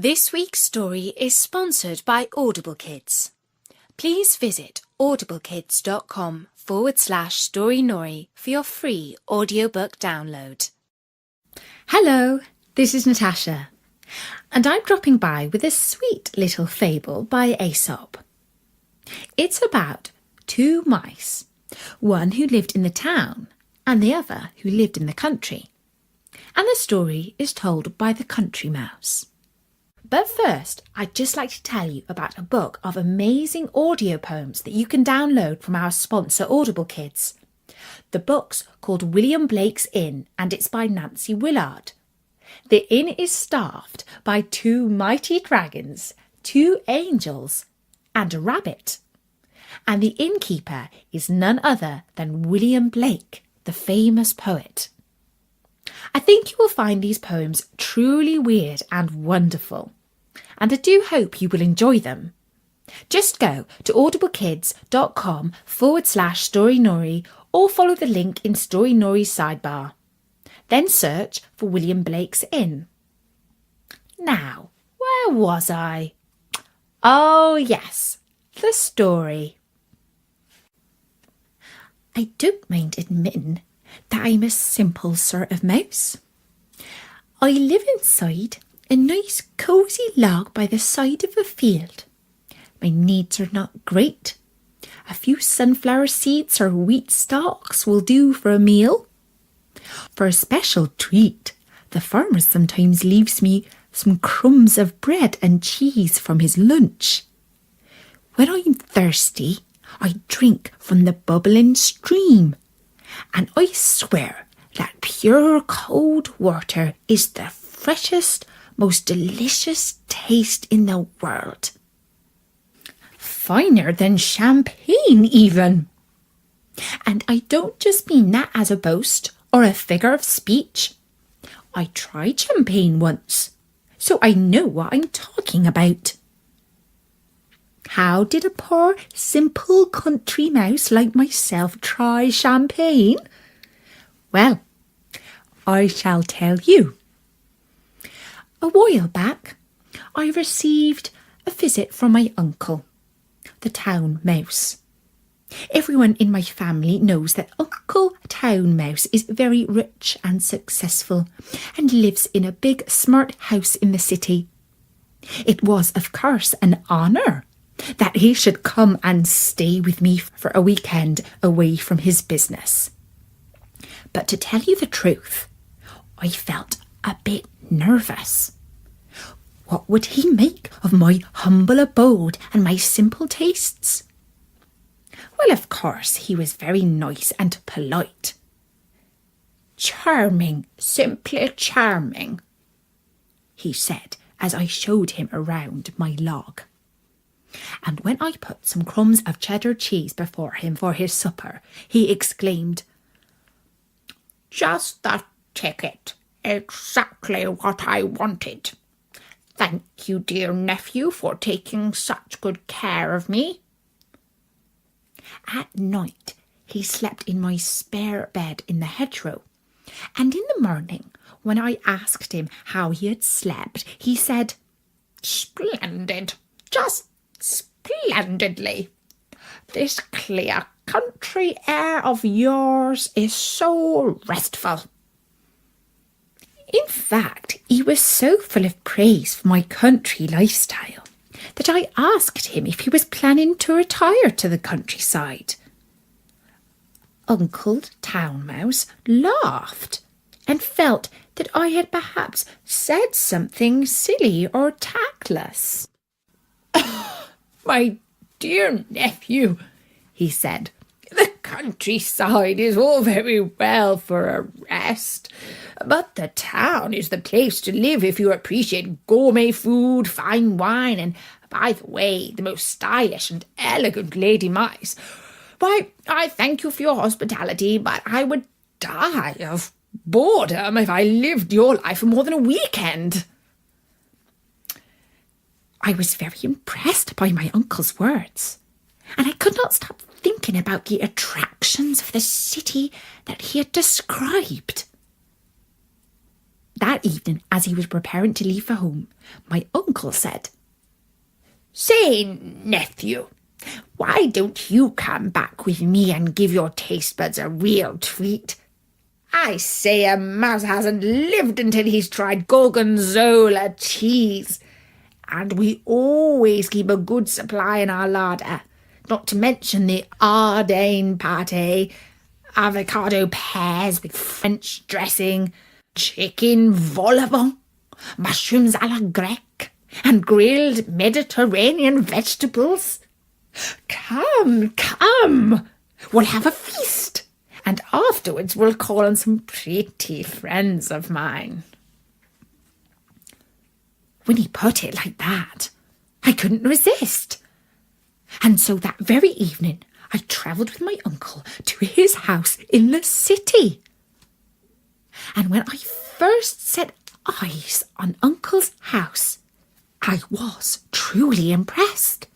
This week's story is sponsored by Audible Kids. Please visit audiblekids.com/storynori for your free audiobook download. Hello, this is Natasha, and I'm dropping by with a sweet little fable by Aesop. It's about two mice, one who lived in the town and the other who lived in the country. And the story is told by the country mouse. But first, I'd just like to tell you about a book of amazing audio poems that you can download from our sponsor Audible Kids. The book's called William Blake's Inn, and it's by Nancy Willard. The inn is staffed by two mighty dragons, two angels, and a rabbit. And the innkeeper is none other than William Blake, the famous poet. I think you will find these poems truly weird and wonderful, and I do hope you will enjoy them. Just go to audiblekids.com/storynori or follow the link in Storynori's sidebar. Then search for William Blake's Inn. Now, where was I? Oh yes, the story. I don't mind admitting that I'm a simple sort of mouse. I live inside a nice cosy log by the side of a field. My needs are not great. A few sunflower seeds or wheat stalks will do for a meal. For a special treat, the farmer sometimes leaves me some crumbs of bread and cheese from his lunch. When I'm thirsty, I drink from the bubbling stream, and I swear that pure cold water is the freshest, most delicious taste in the world. Finer than champagne even. And I don't just mean that as a boast or a figure of speech. I tried champagne once, so I know what I'm talking about. How did a poor, simple country mouse like myself try champagne? Well, I shall tell you. A while back, I received a visit from my uncle, the town mouse. Everyone in my family knows that Uncle Town Mouse is very rich and successful and lives in a big, smart house in the city. It was, of course, an honour that he should come and stay with me for a weekend away from his business. But to tell you the truth, I felt a bit nervous. What would he make of my humble abode and my simple tastes? Well, of course, he was very nice and polite. Charming, simply charming, he said as I showed him around my log. And when I put some crumbs of cheddar cheese before him for his supper, he exclaimed, "Just the ticket, exactly what I wanted. Thank you, dear nephew, for taking such good care of me." At night, he slept in my spare bed in the hedgerow, and in the morning, when I asked him how he had slept, he said, "Splendid, just splendidly. This clear country air of yours is so restful." In fact, he was so full of praise for my country lifestyle that I asked him if he was planning to retire to the countryside. Uncle Town Mouse laughed and felt that I had perhaps said something silly or tactless. "My dear nephew," he said, "the countryside is all very well for a rest, but the town is the place to live if you appreciate gourmet food, fine wine, and, by the way, the most stylish and elegant lady mice. Why, I thank you for your hospitality, but I would die of boredom if I lived your life for more than a weekend." I was very impressed by my uncle's words, and I could not stop thinking about the attractions of the city that he had described. That evening, as he was preparing to leave for home, my uncle said, "Say, nephew, why don't you come back with me and give your taste buds a real treat? I say a mouse hasn't lived until he's tried gorgonzola cheese. And we always keep a good supply in our larder, not to mention the Ardennes pâté, avocado pears with French dressing, chicken vol au vent, mushrooms à la grecque, and grilled Mediterranean vegetables. Come, we'll have a feast, and afterwards we'll call on some pretty friends of mine." When he put it like that, I couldn't resist. And so that very evening, I travelled with my uncle to his house in the city. And when I first set eyes on Uncle's house, I was truly impressed.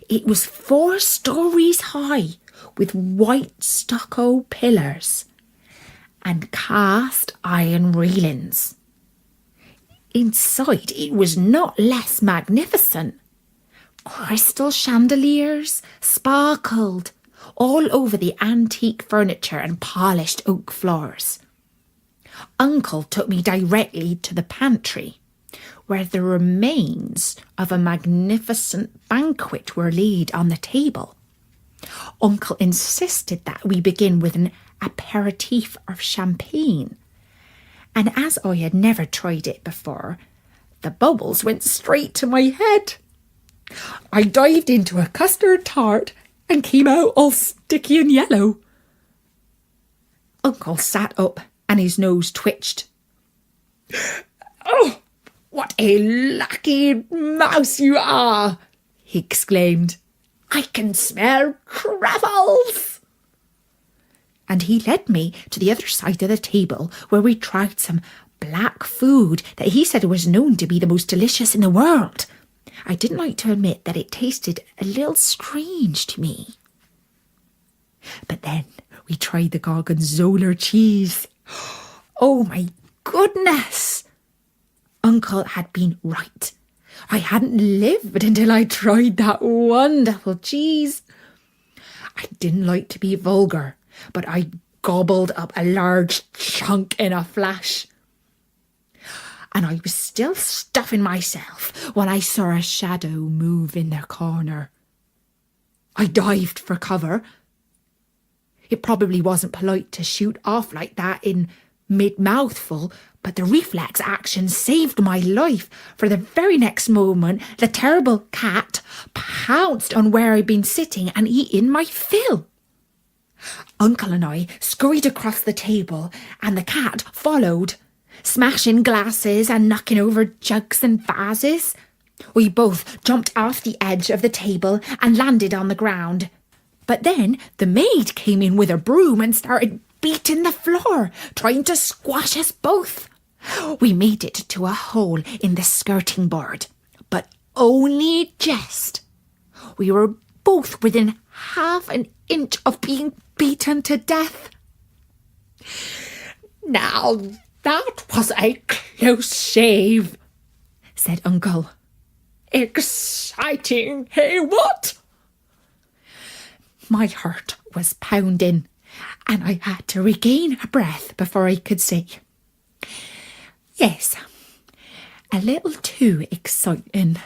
It was 4 stories high, with white stucco pillars and cast iron railings. Inside it was not less magnificent. Crystal chandeliers sparkled all over the antique furniture and polished oak floors. Uncle took me directly to the pantry, where the remains of a magnificent banquet were laid on the table. Uncle insisted that we begin with an aperitif of champagne, and as I had never tried it before, the bubbles went straight to my head. I dived into a custard tart and came out all sticky and yellow. Uncle sat up and his nose twitched. "Oh, what a lucky mouse you are!" he exclaimed. "I can smell truffles!" And he led me to the other side of the table, where we tried some black food that he said was known to be the most delicious in the world. I didn't like to admit that it tasted a little strange to me. But then we tried the gorgonzola cheese. Oh my goodness! Uncle had been right. I hadn't lived until I tried that wonderful cheese. I didn't like to be vulgar, but I gobbled up a large chunk in a flash. And I was still stuffing myself when I saw a shadow move in the corner. I dived for cover. It probably wasn't polite to shoot off like that in mid-mouthful, but the reflex action saved my life, for the very next moment the terrible cat pounced on where I'd been sitting and eaten my fill. Uncle and I scurried across the table, and the cat followed, smashing glasses and knocking over jugs and vases. We both jumped off the edge of the table and landed on the ground. But then the maid came in with a broom and started beating the floor, trying to squash us both. We made it to a hole in the skirting board, but only just. We were both within half an inch of being beaten to death. "Now that was a close shave," said Uncle. "Exciting, hey what?" My heart was pounding, and I had to regain a breath before I could say, "Yes, a little too exciting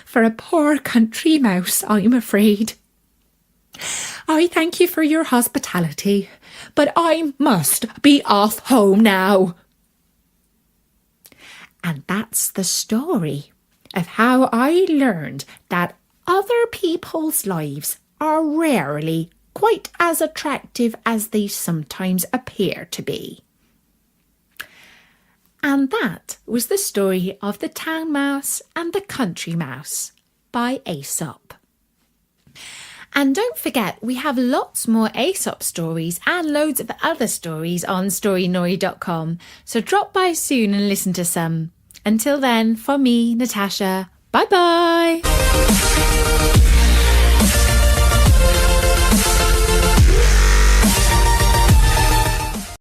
for a poor country mouse, I'm afraid. I thank you for your hospitality, but I must be off home now." And that's the story of how I learned that other people's lives are rarely quite as attractive as they sometimes appear to be. And that was the story of the town mouse and the country mouse by Aesop. And don't forget, we have lots more Aesop stories and loads of other stories on storynory.com, so drop by soon and listen to some. Until then, for me, Natasha, bye-bye!